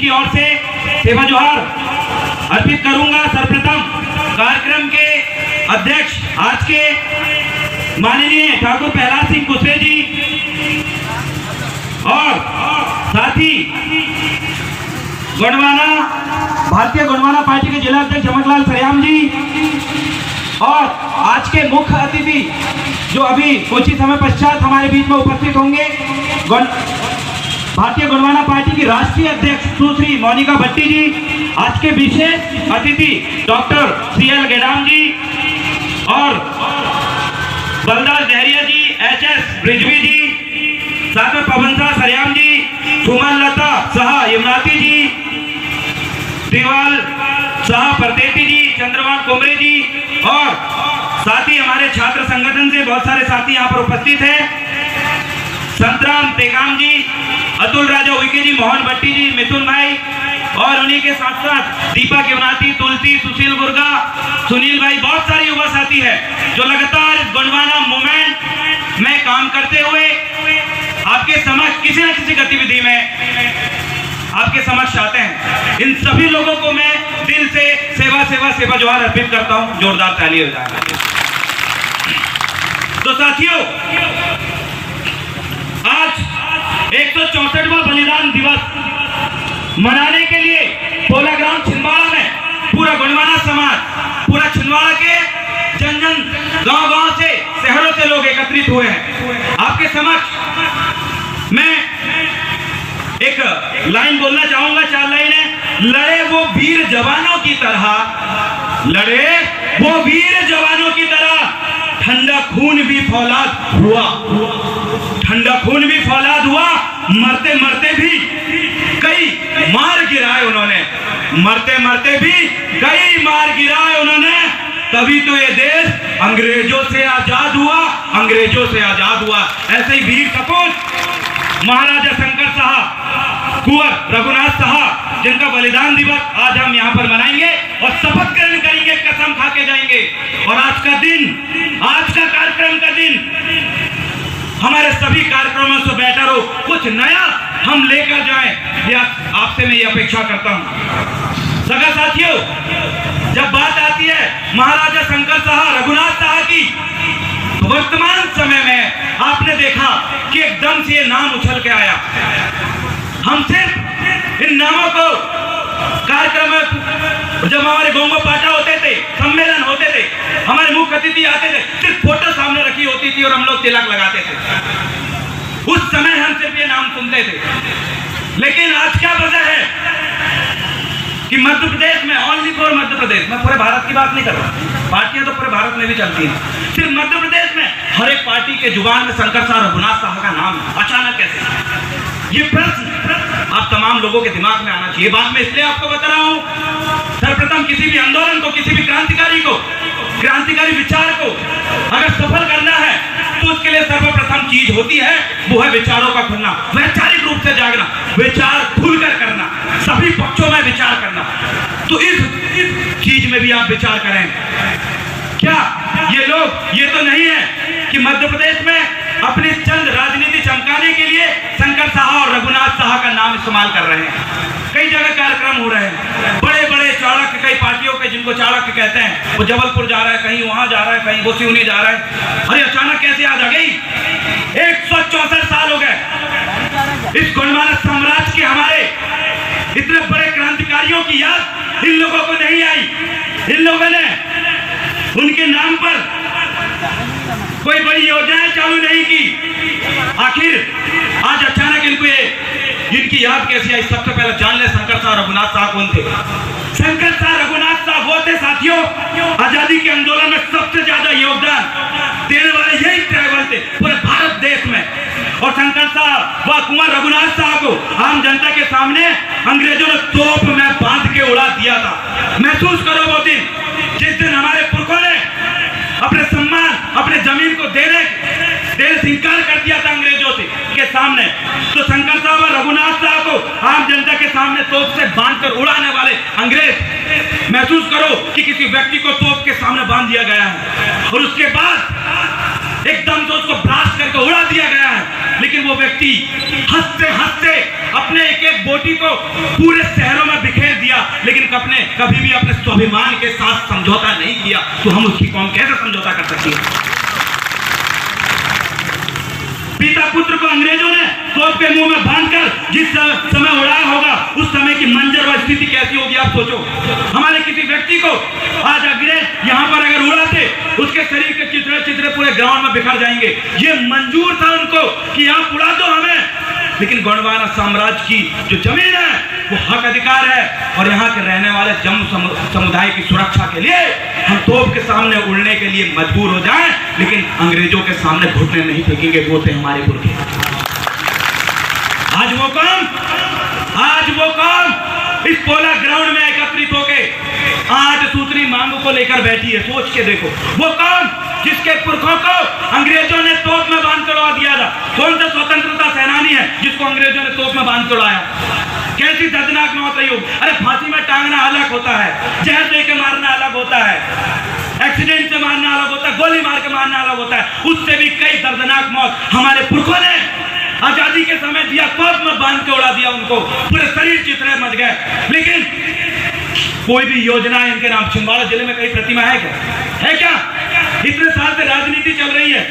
की ओर से सेवा जोहार अर्पित करूंगा। सर्वप्रथम कार्यक्रम के अध्यक्ष आज के माननीय ठाकुर प्रहलाद सिंह कुशरे जी और साथ ही गोंडवाना भारतीय गोंडवाना पार्टी के जिला अध्यक्ष चमकलाल सरियाम जी और आज के मुख्य अतिथि जो अभी कुछ ही समय पश्चात हमारे बीच में उपस्थित होंगे, भारतीय गोंडवाना पार्टी की राष्ट्रीय अध्यक्ष सुश्री मोनिका भट्टी जी, आज के विशेष अतिथि डॉक्टर CL गेडाम जी और बलदार जहरिया जी, HS ब्रिजवी जी, साथ में पवन शाह सरियाम जी, सुमन लता शाह यमुनाती जी, दीवाल शाह परतेती जी, चंद्रवान कोमरे जी और साथ ही हमारे छात्र संगठन से बहुत सारे साथी यहाँ पर उपस्थित हैं। संतराम टेकाम जी, अतुल राजा उइके जी, मोहन भट्टी जी, मिथुन भाई और उन्हीं के साथ साथ दीपक यमुनाती, तुलसी, सुशील गुर्गा, सुनील भाई, बहुत सारे युवा साथी हैं जो लगातार इस गोंडवाना मूवमेंट में काम करते हुए आपके समक्ष किसी न किसी गतिविधि में आपके समक्ष आते हैं। इन सभी लोगों को मैं दिल से सेवा जोहार अर्पित करता हूं। जोरदार ताली हो जाए। तो साथियों, आज 164वां बलिदान दिवस मनाने के लिए पोला ग्राउंड छिंदवाड़ा में पूरा गोंडवाना समाज, पूरा छिंदवाड़ा के जन जन गांव से, शहरों से लोग एकत्रित हुए हैं। आपके समक्ष मैं एक लाइन बोलना चाहूंगा, 4 लाइनें। लड़े वो वीर जवानों की तरह, लड़े वो वीर जवानों की तरह, ठंडा खून भी फौलाद हुआ, ठंडा खून भी फौलाद हुआ, मरते मरते भी कई मार गिराए उन्होंने, मरते मरते भी कई मार गिराए उन्होंने, तभी तो ये देश अंग्रेजों से आजाद हुआ, अंग्रेजों से आजाद हुआ। ऐसे ही वीर सपूत महाराजा शंकर साहब, कुंवर रघुनाथ साहब, जिनका बलिदान दिवस आज हम यहाँ पर मनाएंगे और शपथ ग्रहण करेंगे, कसम खा के जाएंगे। और आज का दिन, आज का कार्यक्रम का दिन हमारे सभी कार्यक्रमों से बेटर हो, कुछ नया हम लेकर जाएं, ये आपसे मैं ये अपेक्षा करता हूँ। सगा साथियों, जब बात आती है महाराजा शंकर साहब, रघुनाथ साहब की, तो वर्तमान समय में आपने देखा कि एकदम से ये नाम उछल के आया। हम सिर्फ इन नामों को कार्यक्रम में, जब हमारे गोंगो पाटा होते थे, सम्मेलन होते थे, हमारे मुख्य अतिथि आते थे, सिर्फ फोटो सामने रखी होती थी और हम लोग तिलक लगाते थे। उस समय हम सिर्फ ये नाम सुनते थे। लेकिन आज क्या वजह है कि मध्य प्रदेश में, ओनली फॉर मध्य प्रदेश में, पूरे भारत की बात नहीं कर रहा, पार्टियां तो पूरे भारत में भी चलती हैं, सिर्फ मध्य प्रदेश में हर एक पार्टी के जुबान में शंकर साहब, रघुनाथ साहब का नाम अचानक कैसे? ये प्रश्न आप तमाम लोगों के दिमाग में आना चाहिए। बात मैं इसलिए आपको बता रहा हूं, सर्वप्रथम किसी भी आंदोलन को, किसी भी क्रांतिकारी को, क्रांतिकारी विचार को अगर सफल करना है तो उसके लिए सर्वप्रथम चीज होती है, वो है विचारों का खुलना, वैचारिक रूप से जागना, विचार खुलकर करना, सभी पक्षों में विचार करना। तो इस चीज में भी आप विचार करें। क्या ये लोग, ये तो नहीं है कि मध्य प्रदेश में अपनी चंद राजनीति चमकाने के लिए शंकर साहब और रघुनाथ साहब का नाम इस्तेमाल कर रहे हैं। कई जगह कार्यक्रम हो रहे हैं, बड़े बड़े चाणक्य, कई पार्टियों के जिनको चाणक्य कहते हैं, वो जबलपुर जा रहा है, कहीं वहां जा रहा है, कहीं वो सिवनी जा रहा है। अरे अचानक कैसे याद आ गई? 164 साल हो गए इस गोंडवाना साम्राज्य के, हमारे इतने बड़े क्रांतिकारियों की याद इन लोगों को नहीं आई। इन लोगों ने उनके नाम पर कोई बड़ी योजनाएं चालू नहीं की। आखिर आज अचानक इनको इनकी याद कैसी आई? सबसे पहले जान ले शंकर साहब, रघुनाथ साहब कौन थे? शंकर साहब, रघुनाथ साहब वो थे साथियों, आजादी के आंदोलन में सबसे ज्यादा योगदान देने वाले यही ट्राइबल थे पूरे भारत देश में। और शंकर साहब व कुंवर रघुनाथ साहब को आम जनता के सामने अंग्रेजों ने तोप में बांध के उड़ा दिया था। महसूस करो वो दिन, जिस दिन हमारे पुरखों ने अपने सम्मान, अपने जमीन को देने से इंकार कर दिया था अंग्रेजों के सामने। तो शंकर साहब और रघुनाथ साहब को आम जनता के सामने तोप से बांधकर उड़ाने वाले अंग्रेज, महसूस करो कि किसी व्यक्ति को तोप के सामने बांध दिया गया है। और उसके बाद एकदम से उसको ब्लास्ट करके उड़ा दिया गया है। लेकिन वो व्यक्ति हंसते हंसते अपने एक एक बोटी को पूरे शहरों में बिखेर दिया, लेकिन कभी भी अपने स्वाभिमान के साथ समझौता नहीं किया। तो हम उसकी कौम कैसे समझौता कर सकती है? पिता पुत्र को अंग्रेजों ने तोप के मुंह में बांधकर जिस समय उड़ाया होगा, उस समय की मंजर व स्थिति कैसी होगी आप सोचो। हमारे किसी व्यक्ति को आज अंग्रेज यहाँ पर अगर उड़ाते, उसके शरीर के चित्रे चित्रे पूरे ग्राउंड में बिखर जाएंगे। ये मंजूर था उनको कि आप उड़ा दो हमें, लेकिन गोंडवाना साम्राज्य की जो जमीन है वो हक अधिकार है, और यहाँ के रहने वाले जम्मू समुदाय की सुरक्षा के लिए हम तोप के सामने उड़ने के लिए मजबूर हो जाएं, लेकिन अंग्रेजों के सामने घुटने नहीं फेंकेंगे। वो थे हमारे पुरखे। आज वो कौम इस पोला ग्राउंड में एकत्रित होके आज सूत्री मांगों को लेकर बैठी है। सोच के देखो, वो कौम जिसके पुरखों को अंग्रेजों ने तोप में बांध कर उड़ा दिया था। कौन सा स्वतंत्रता सेनानी है जिसको अंग्रेजों ने तोप में बांध कर उड़ाया? कैसी दर्दनाक मौत रही होगी। अरे फांसी में टांगना अलग होता है, जहर दे के मारना अलग होता है, एक्सीडेंट से मारना अलग होता है, गोली मार के मारना अलग होता है। उससे भी कई दर्दनाक मौत हमारे पुरखों ने आजादी के समय दिया, तोप में बांध के उड़ा दिया उनको, पूरे शरीर चित्रे मच गए। लेकिन कोई भी योजना इनके नाम, छिंदवाड़ा जिले में कई प्रतिमा है क्या? है क्या? इतने साल से राजनीति चल रही है,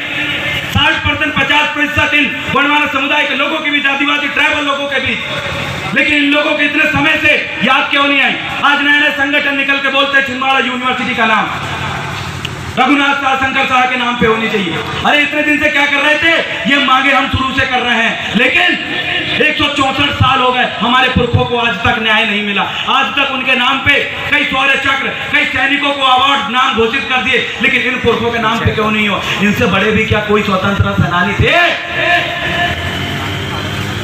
60% 50% इन गोंडवाना समुदाय के लोगों के बीच, आदिवासी ट्राइबल लोगों के बीच, लेकिन इन लोगों के इतने समय से याद क्यों नहीं आई? आज नए नए संगठन निकल के बोलते हैं छिंदवाड़ा यूनिवर्सिटी का नाम रघुनाथ शाह शंकर शाह के नाम पे होनी चाहिए। अरे इतने दिन से क्या कर रहे थे? ये मांगे हम शुरू से कर रहे हैं, लेकिन 164 साल हो गए, हमारे पुरखों को आज तक न्याय नहीं मिला। आज तक उनके नाम पे कई शौर्य चक्र, कई सैनिकों को अवार्ड नाम घोषित कर दिए, लेकिन इन पुरखों के नाम पे क्यों नहीं हो? इनसे बड़े भी क्या कोई स्वतंत्रता सेनानी थे?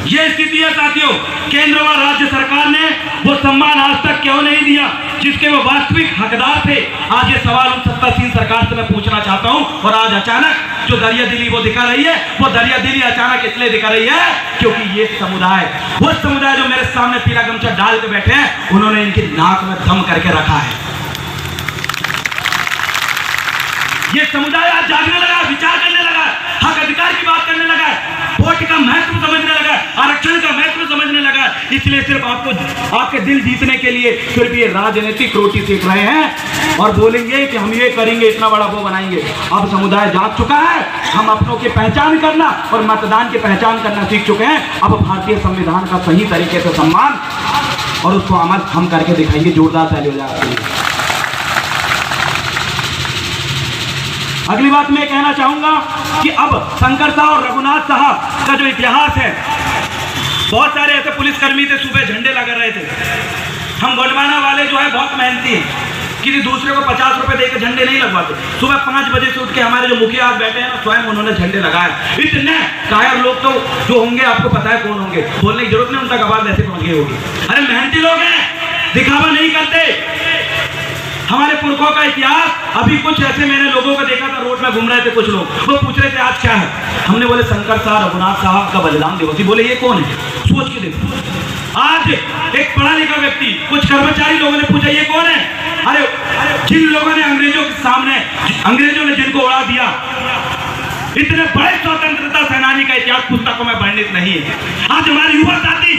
ये स्थिति है साथियों। केंद्र व राज्य सरकार ने वो सम्मान आज तक क्यों नहीं दिया जिसके वो वास्तविक हकदार थे? आज ये सवाल उन सत्तासीन सरकार से मैं पूछना चाहता हूं। और आज अचानक जो दरिया दिली वो दिखा रही है, वो दरिया दिली अचानक इसलिए दिखा रही है क्योंकि ये समुदाय, वो समुदाय जो मेरे सामने पीला गमछा डाल के बैठे हैं, उन्होंने इनकी नाक में दम करके रखा है। ये समुदाय आज जागने लगा, विचार करने लगा, हक अधिकार की बात करने लगा, वोट का महत्व समझने लगा, आरक्षण का महत्व समझने लगा। इसलिए सिर्फ आपको आपके दिल जीतने के लिए सिर्फ ये राजनीतिक रोटी सेक रहे हैं और बोलेंगे कि हम ये करेंगे, इतना बड़ा वो बनाएंगे। अब समुदाय जाग चुका है, हम अपनों की पहचान करना और मतदान की पहचान करना सीख चुके हैं। अब भारतीय संविधान का सही तरीके से सम्मान और उसको अमल हम करके दिखाएंगे। जोरदार ताली हो जाए। अगली बात मैं कहना चाहूंगा कि अब शंकर साह और रघुनाथ साह का जो इतिहास है, बहुत सारे ऐसे पुलिसकर्मी थे सुबह झंडे लगा रहे थे। हम गोंडवाना वाले जो है बहुत मेहनती हैं, किसी दूसरे को 50 रुपए देकर झंडे नहीं लगवाते। सुबह 5 बजे से उठ के हमारे जो मुखिया आज बैठे हैं ना, स्वयं उन्होंने झंडे लगाए। इतने कायर लोग तो जो होंगे आपको पता है कौन होंगे, बोलने की जरूरत नहीं, उनका आवाज ऐसे पहुंच गई होगी। अरे मेहनती लोग हैं, दिखावा नहीं करते। हमारे पुरखों का इतिहास, अभी कुछ ऐसे मैंने लोगों को देखा था, रोड में घूम रहे थे कुछ लोग, वो पूछ रहे थे आज क्या है। हमने बोले शंकर साह रघुनाथ साहब का बलिदान दिवस। बोले ये कौन है? सोच के देखो। आज एक पढ़ा लिखा व्यक्ति, कुछ कर्मचारी लोगों ने पूछा ये कौन है? अरे जिन लोगों ने अंग्रेजों के सामने, अंग्रेजों ने जिनको उड़ा दिया, इतने बड़े स्वतंत्रता सेनानी का इतिहास पुस्तकों में वर्णित नहीं है। आज हमारे युवा साथी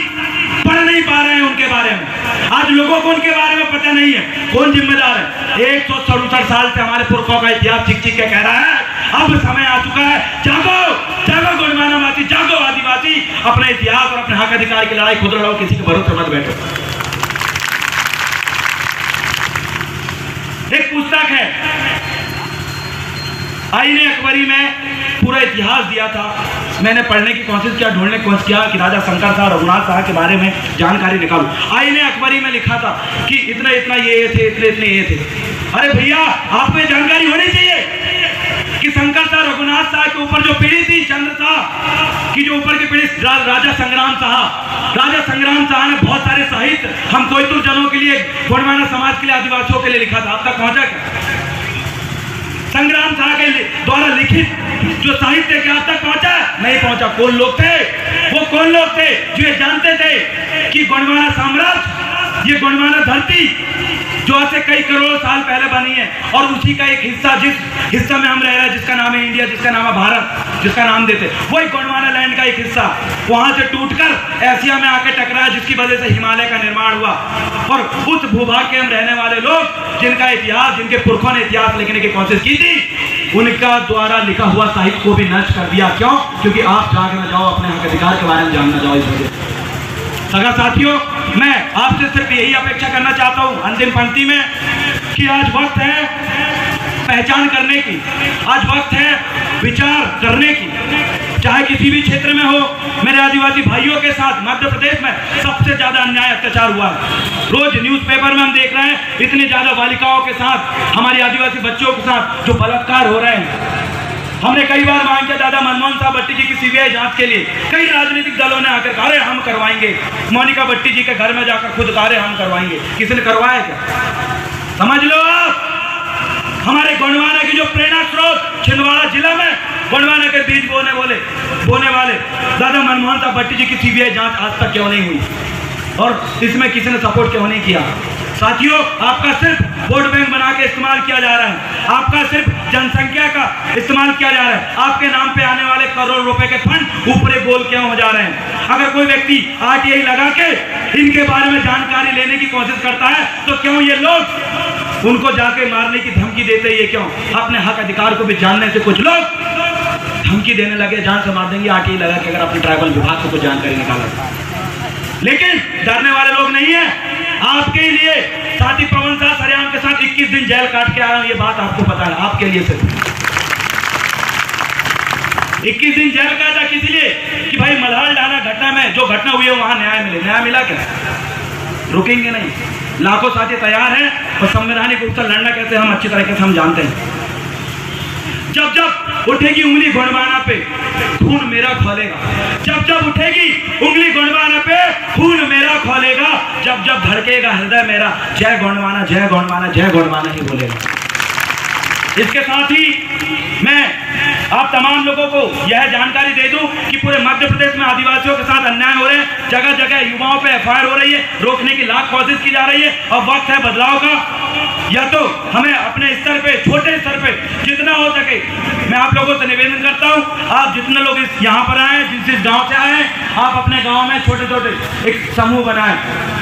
पढ़ नहीं पा रहे हैं उनके बारे में, आज लोगों को उनके बारे में पता नहीं है। कौन जिम्मेदार है? 167 साल से हमारे पुरखों का इतिहास चिक चिक के कह रहा है, अब समय आ चुका है, जागो जागो गोंडवाना वासी, जागो आदिवासी, अपने इतिहास और अपने हक अधिकार की लड़ाई खुद लड़ो, किसी के भरोसे मत बैठो। एक पुस्तक है आईने अकबरी में, पूरा इतिहास दिया था। मैंने पढ़ने की कोशिश किया, ढूंढने की कोशिश किया कि राजा शंकर साह रघुनाथ साह के बारे में जानकारी निकालूं। आईने अकबरी में लिखा था कि इतना इतना ये थे, इतने इतने ये थे। अरे भैया, आपको ये जानकारी होनी चाहिए कि शंकर साह रघुनाथ साह के ऊपर जो पीढ़ी थी, चंद्र साह की जो ऊपर की पीढ़ी, राजा संग्राम साह ने बहुत सारे साहित्य हम कोयतुर जनों के लिए, गोंडवाना समाज के लिए, आदिवासियों के लिए लिखा था। अब तक पहुंचा क्या? संग्राम साह के द्वारा लिखित जो साहित्य क्या तक पहुंचा? नहीं पहुंचा। कौन लोग थे? वो कौन लोग थे जो ये जानते थे कि गोंडवाना साम्राज्य ये गोंडवाना धरती जो आज से कई करोड़ साल पहले बनी है और उसी का एक हिस्सा, जिस हिस्सा में हम रह रहे हैं, जिसका नाम है इंडिया, जिसका नाम है भारत, जिसका नाम देते, वही गोंडवाना लैंड का एक हिस्सा वहां से टूटकर एशिया में आके टकराया, जिसकी वजह से हिमालय का निर्माण हुआ। और उस भूभाग के हम रहने वाले लोग, जिनका इतिहास, जिनके पुरखों ने इतिहास लिखने की कोशिश की थी, उनका द्वारा लिखा हुआ साहित्य को भी नष्ट कर दिया। क्यों? क्योंकि आप जागना जाओ, अपने हक अधिकार के बारे में जानना जाओ। इस वजह से सगा साथियों, मैं आपसे सिर्फ यही अपेक्षा करना चाहता हूं अंतिम पंक्ति में कि आज वक्त है पहचान करने की, आज वक्त है विचार करने की, चाहे किसी भी क्षेत्र में हो। मेरे आदिवासी भाइयों के साथ मध्य प्रदेश में सबसे ज्यादा अन्याय अत्याचार हुआ है। रोज न्यूज़पेपर में हम देख रहे हैं इतनी ज्यादा बालिकाओं के साथ, हमारी आदिवासी बच्चों के साथ जो बलात्कार हो रहे हैं। हमने कई बार मांग किया दादा मनमोहन साहब भट्टी जी की सीबीआई जांच के लिए, कई राजनीतिक दलों ने आकर कहा हम करवाएंगे। मोनिका भट्टी जी के घर में जाकर खुद कहा हम करवाएंगे। किसी ने करवाया क्या? समझ लो आप, हमारे गोंडवाना की जो प्रेरणा स्रोत छिंदवाड़ा जिला में गोंडवाना के बीज बोने वाले दादा मनमोहन साहब भट्टी जी की सीबीआई जांच आज तक क्यों नहीं हुई और इसमें किसी ने सपोर्ट क्यों नहीं किया? साथियों, आपका सिर्फ वोट बैंक बना के इस्तेमाल किया जा रहा है, आपका सिर्फ जनसंख्या का इस्तेमाल किया जा रहा है। आपके नाम पे आने वाले करोड़ रुपए के फंड ऊपरी बोल क्यों हो जा रहे हैं? अगर कोई व्यक्ति आरटीआई लगा के इनके बारे में जानकारी लेने की कोशिश करता है तो क्यों ये लोग उनको जाके मारने की धमकी देते हैं? ये क्यों? अपने हक अधिकार को भी जानने से कुछ लोग धमकी देने लगे, जान से मार देंगे आरटीआई लगा के, अगर अपने ट्राइबल विभाग से कुछ जानकारी निकाला। लेकिन डरने वाले लोग नहीं है। आपके लिए साथी पवन साह सरेआम के साथ 21 दिन जेल काट के आया हूं, ये बात आपको पता है। आपके लिए सिर्फ 21 दिन जेल काटा, किस लिए? कि भाई मल्हार डाला घटना में जो घटना हुई है वहां न्याय मिले। न्याय मिला क्या? रुकेंगे नहीं। लाखों साथी तैयार हैं और संवैधानिक रूप से लड़ना कैसे हम अच्छी तरीके से हम जानते हैं। जब जब उठेगी उंगली गोंडवाना पे, खून मेरा खोलेगा। जब जब उठेगी उंगली गोंडवाना पे, खून मेरा खोलेगा। जब जब धड़केगा हृदय मेरा, जय गोंडवाना, जय गोंडवाना, जय गोंडवाना ही बोलेगा। इसके साथ ही मैं आप तमाम लोगों को यह जानकारी दे दूं कि पूरे मध्य प्रदेश में आदिवासियों के साथ अन्याय हो रहे हैं। जगह जगह युवाओं पे एफआईआर हो रही है, रोकने की लाख कोशिश की जा रही है। अब वक्त है बदलाव का। या तो हमें अपने स्तर पे, छोटे स्तर पे जितना हो सके, मैं आप लोगों से निवेदन करता हूं, आप जितने लोग यहाँ पर आए, जिस गांव से आए, आप अपने गांव में छोटे छोटे एक समूह बनाएं,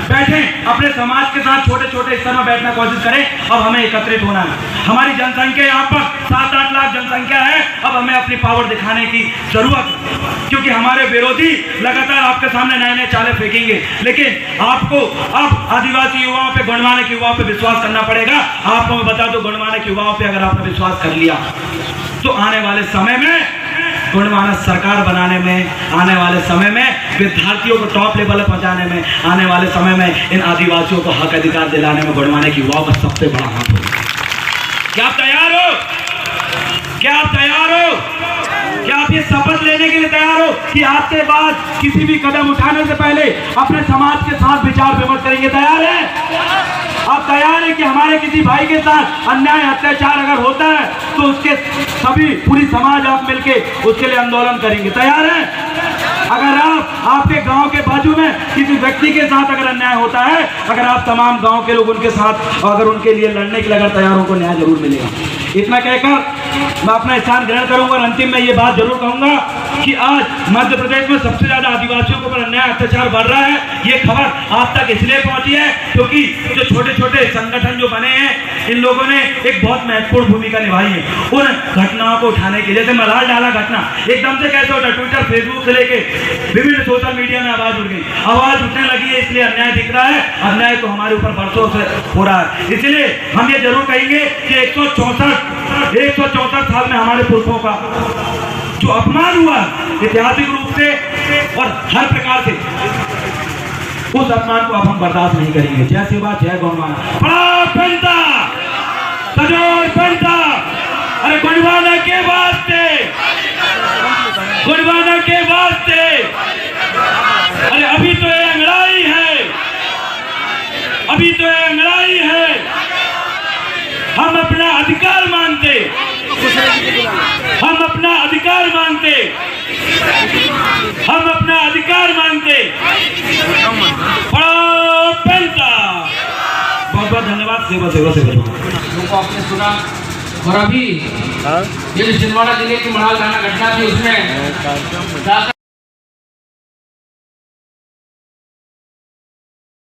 बैठें, अपने समाज के साथ छोटे छोटे स्तर में बैठने की कोशिश करें। अब हमें एकत्रित होना है। हमारी जनसंख्या यहाँ पर 7-8 लाख जनसंख्या है। अब हमें अपनी पावर दिखाने की जरूरत है, क्योंकि हमारे विरोधी लगातार आपके सामने नए नए चाले फेंकेंगे। लेकिन आपको अब आदिवासी युवाओं पे, गोंडवाना के युवाओं पे विश्वास करना पड़ेगा। आपको मैं बता दूं, गोंडवाना के युवाओं पे अगर आपने विश्वास कर लिया तो आने वाले समय में गोंडवाना सरकार बनाने में, आने वाले समय में विद्यार्थियों को टॉप लेवल पर पहुंचाने में, आने वाले समय में इन आदिवासियों को हक अधिकार दिलाने में गोंडवाना के युवाओं का सबसे बड़ा हाथ होगा। क्या आप तैयार हो? क्या आप तैयार हो? क्या आप ये शपथ लेने के लिए तैयार हो कि आज के बाद किसी भी कदम उठाने से पहले अपने समाज के साथ विचार विमर्श करेंगे? तैयार है? आप तैयार है कि हमारे किसी भाई के साथ अन्याय अत्याचार अगर होता है तो उसके सभी पूरी समाज आप मिलके उसके लिए आंदोलन करेंगे? तैयार है? अगर आपके गांव के बाजू में किसी व्यक्ति के साथ अगर अन्याय होता है, अगर आप तमाम गांव के लोग उनके साथ अगर उनके लिए लड़ने के लिए अगर तैयार हो, को न्याय जरूर मिलेगा। इतना कहकर मैं अपना स्थान ग्रहण करूंगा और अंतिम में ये बात जरूर कहूंगा कि आज मध्य प्रदेश में सबसे ज्यादा आदिवासियों के ऊपर अन्याय अत्याचार बढ़ रहा है। ये खबर आप तक इसलिए पहुंची है क्योंकि जो छोटे छोटे संगठन जो बने हैं, इन लोगों ने एक बहुत महत्वपूर्ण भूमिका निभाई है उन घटनाओं को उठाने की। जैसे मल्हार डाला घटना एकदम से कैसे होता, ट्विटर फेसबुक से लेके विभिन्न सोशल मीडिया में आवाज उठ गई, आवाज उठने लगी है, इसलिए अन्याय दिख रहा है। अन्याय तो हमारे ऊपर बरसों से हो रहा है। इसलिए हम ये जरूर कहेंगे कि 164 साल में हमारे पुरखों का जो अपमान हुआ ऐतिहासिक रूप से और हर प्रकार से, उस अपमान को अब हम बर्दाश्त नहीं करेंगे। जय सेवा, जय गोंडवाना, बड़ा बनता, सजोर बनता। अरे गोंडवाना के वास्ते, गोंडवाना के वास्ते। अरे अभी तो ये अंगड़ाई है, अभी तो ये अंगड़ाई है। हम अपना अधिकार मांगते, हम अपना अधिकार मांगते, हम अपना अधिकार मांगते। बड़ा बनता। बस बस लोगों को आपने सुना। और अभी ये जो छिंदवाड़ा जिले की मड़ाल थाना घटना थी उसमें जाकर